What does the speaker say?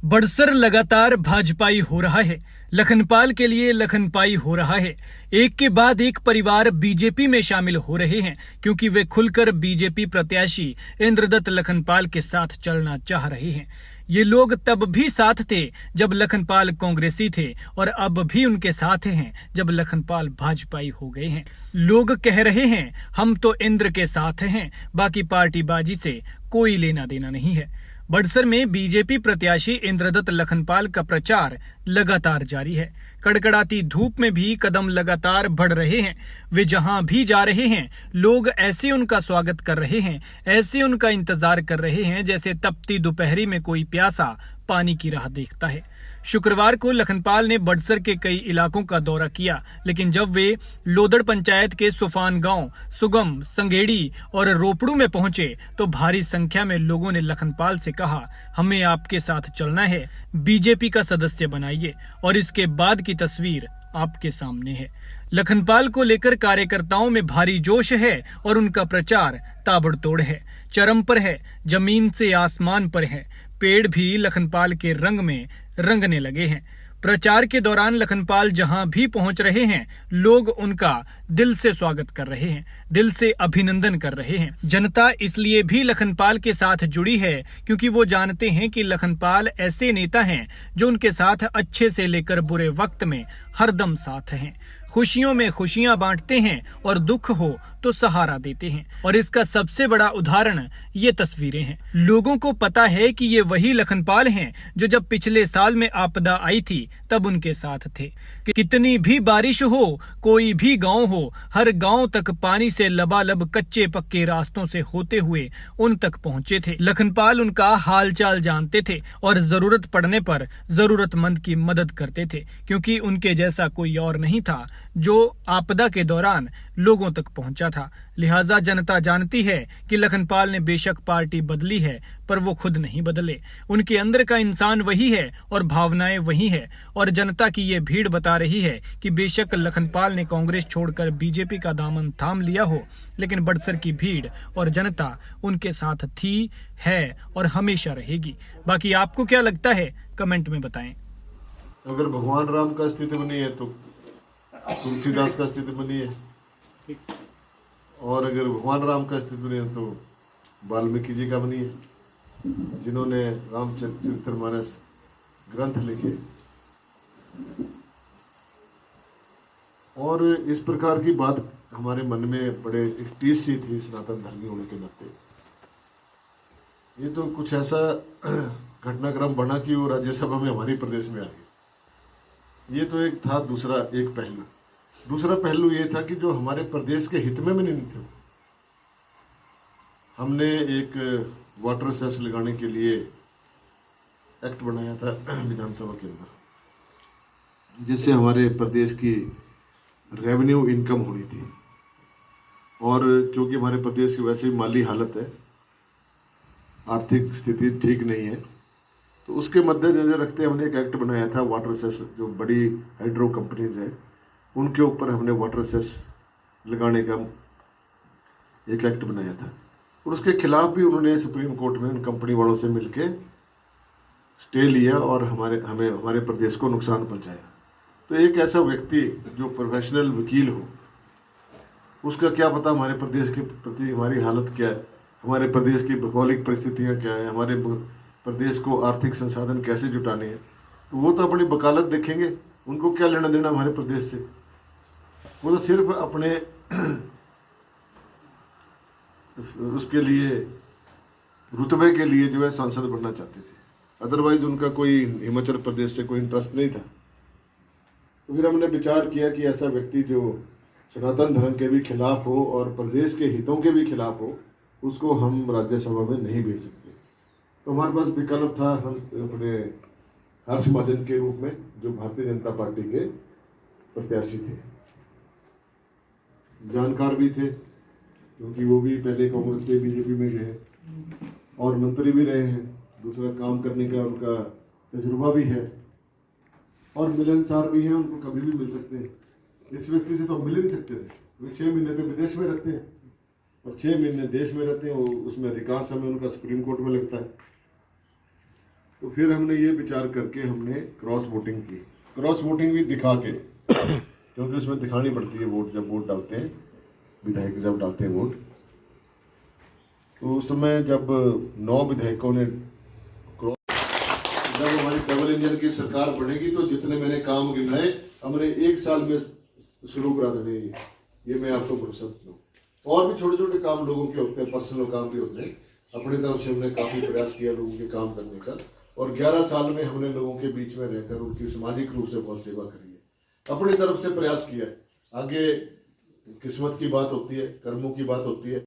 बड़सर लगातार भाजपाई हो रहा है। लखनपाल के लिए लखनपाई हो रहा है। एक के बाद एक परिवार बीजेपी में शामिल हो रहे हैं क्योंकि वे खुलकर बीजेपी प्रत्याशी इंद्रदत्त लखनपाल के साथ चलना चाह रहे हैं। ये लोग तब भी साथ थे जब लखनपाल कांग्रेसी थे और अब भी उनके साथ हैं जब लखनपाल भाजपाई हो गए हैं। लोग कह रहे हैं हम तो इंद्र के साथ हैं, बाकी पार्टीबाजी से कोई लेना देना नहीं है। बड़सर में बीजेपी प्रत्याशी इंद्रदत्त लखनपाल का प्रचार लगातार जारी है। कड़कड़ाती धूप में भी कदम लगातार बढ़ रहे हैं। वे जहां भी जा रहे हैं लोग ऐसे उनका स्वागत कर रहे हैं, ऐसे उनका इंतजार कर रहे हैं जैसे तपती दोपहरी में कोई प्यासा पानी की राह देखता है। शुक्रवार को लखनपाल ने बड़सर के कई इलाकों का दौरा किया, लेकिन जब वे लोदड़ पंचायत के सुफान गांव, सुगम, संगेड़ी और रोपड़ू में पहुंचे तो भारी संख्या में लोगों ने लखनपाल से कहा, हमें आपके साथ चलना है, बीजेपी का सदस्य बनाइए। और इसके बाद की तस्वीर आपके सामने है। लखनपाल को लेकर कार्यकर्ताओं में भारी जोश है और उनका प्रचार ताबड़तोड़ है, चरम पर है, जमीन से आसमान पर है। पेड़ भी लखनपाल के रंग में रंगने लगे हैं। प्रचार के दौरान लखनपाल जहां भी पहुंच रहे हैं लोग उनका दिल से स्वागत कर रहे हैं, दिल से अभिनंदन कर रहे हैं। जनता इसलिए भी लखनपाल के साथ जुड़ी है क्योंकि वो जानते हैं कि लखनपाल ऐसे नेता हैं जो उनके साथ अच्छे से लेकर बुरे वक्त में हरदम साथ हैं, खुशियों में खुशियां बांटते हैं और दुख हो तो सहारा देते हैं। और इसका सबसे बड़ा उदाहरण ये तस्वीरें हैं। लोगों को पता है कि ये वही लखनपाल हैं जो जब पिछले साल में आपदा आई थी तब उनके साथ थे। कितनी भी बारिश हो, कोई भी गांव हो, हर गांव तक पानी से लबालब कच्चे पक्के रास्तों से होते हुए उन तक पहुंचे थे। लखनपाल उनका हालचाल जानते थे और जरूरत पड़ने पर जरूरतमंद की मदद करते थे क्योंकि उनके जैसा कोई और नहीं था जो आपदा के दौरान लोगों तक पहुंचा था। लिहाजा जनता जानती है कि लखनपाल ने बेशक पार्टी बदली है पर वो खुद नहीं बदले। उनके अंदर का इंसान वही है और भावनाएं वही है। और जनता की ये भीड़ बता रही है कि बेशक लखनपाल ने कांग्रेस छोड़कर बीजेपी का दामन थाम लिया हो, लेकिन बड़सर की भीड़ और जनता उनके साथ थी, है और हमेशा रहेगी। बाकी आपको क्या लगता है कमेंट में बताएं। अगर भगवान राम का अस्तित्व नहीं है तो तुलसीदास का अस्तित्व बनी है, और अगर भगवान राम का अस्तित्व नहीं है तो वाल्मीकि जी का बनी है, जिन्होंने रामचरितमानस ग्रंथ लिखे। और इस प्रकार की बात हमारे मन में बड़े एक टीस सी थी सनातन धर्मी होने के नाते। ये तो कुछ ऐसा घटनाक्रम बना कि वो राज्यसभा में हमारे प्रदेश में आ गई। ये तो एक था दूसरा पहलू ये था कि जो हमारे प्रदेश के हित में भी नहीं थे। हमने एक वाटर सेस लगाने के लिए एक्ट बनाया था विधानसभा के अंदर, जिससे हमारे प्रदेश की रेवेन्यू इनकम होनी थी। और क्योंकि हमारे प्रदेश की वैसे ही माली हालत है, आर्थिक स्थिति ठीक नहीं है, तो उसके मद्देनजर रखते हमने एक एक्ट बनाया था वाटर सेस। जो बड़ी हाइड्रो कंपनीज हैं उनके ऊपर हमने वाटर सेस लगाने का एक एक्ट बनाया था। और उसके खिलाफ भी उन्होंने सुप्रीम कोर्ट में उन कंपनी वालों से मिलके स्टे लिया और हमारे प्रदेश को नुकसान पहुंचाया। तो एक ऐसा व्यक्ति जो प्रोफेशनल वकील हो, उसका क्या पता हमारे प्रदेश के प्रति हमारी हालत क्या है, हमारे प्रदेश की भौगोलिक परिस्थितियाँ क्या है, हमारे प्रदेश को आर्थिक संसाधन कैसे जुटाने हैं। तो वो तो अपनी वकालत देखेंगे, उनको क्या लेना देना हमारे प्रदेश से। वो तो सिर्फ अपने उसके लिए रुतबे के लिए जो है सांसद बनना चाहते थे, अदरवाइज उनका कोई हिमाचल प्रदेश से कोई इंटरेस्ट नहीं था। तो फिर हमने विचार किया कि ऐसा व्यक्ति जो सनातन धर्म के भी खिलाफ हो और प्रदेश के हितों के भी खिलाफ हो, उसको हम राज्यसभा में नहीं भेज सकते। तो हमारे पास विकल्प था, हम अपने हर्ष महाजन के रूप में, जो भारतीय जनता पार्टी के प्रत्याशी थे, जानकार भी थे क्योंकि वो भी पहले कांग्रेस से बीजेपी में गए और मंत्री भी रहे हैं। दूसरा, काम करने का उनका तजुर्बा भी है और मिलनसार भी हैं, उनको कभी भी मिल सकते हैं। इस व्यक्ति से तो मिल नहीं सकते थे। वे 6 महीने तो विदेश में रहते हैं और 6 महीने देश में रहते हैं, उसमें अधिकांश समय उनका सुप्रीम कोर्ट में लगता है। तो फिर हमने ये विचार करके हमने क्रॉस वोटिंग की, क्रॉस वोटिंग भी दिखा के क्योंकि उसमें दिखानी पड़ती है वोट, जब वोट डालते हैं विधायक जब डालते हैं वोट, तो उस समय जब 9 विधायकों ने जब हमारी डबल इंजन की सरकार बनेगी तो जितने मैंने काम गिनाए हमने 1 साल में शुरू करा देने, ये मैं आपको भरोसा देता हूँ। और भी छोटे छोटे काम लोगों के होते हैं, पर्सनल काम भी होते हैं, अपनी तरफ से हमने काफी प्रयास किया लोगों के काम करने का, और 11 साल में हमने लोगों के बीच में रहकर उनकी सामाजिक रूप से बहुत सेवा करी है, अपनी तरफ से प्रयास किया है। आगे किस्मत की बात होती है, कर्मों की बात होती है।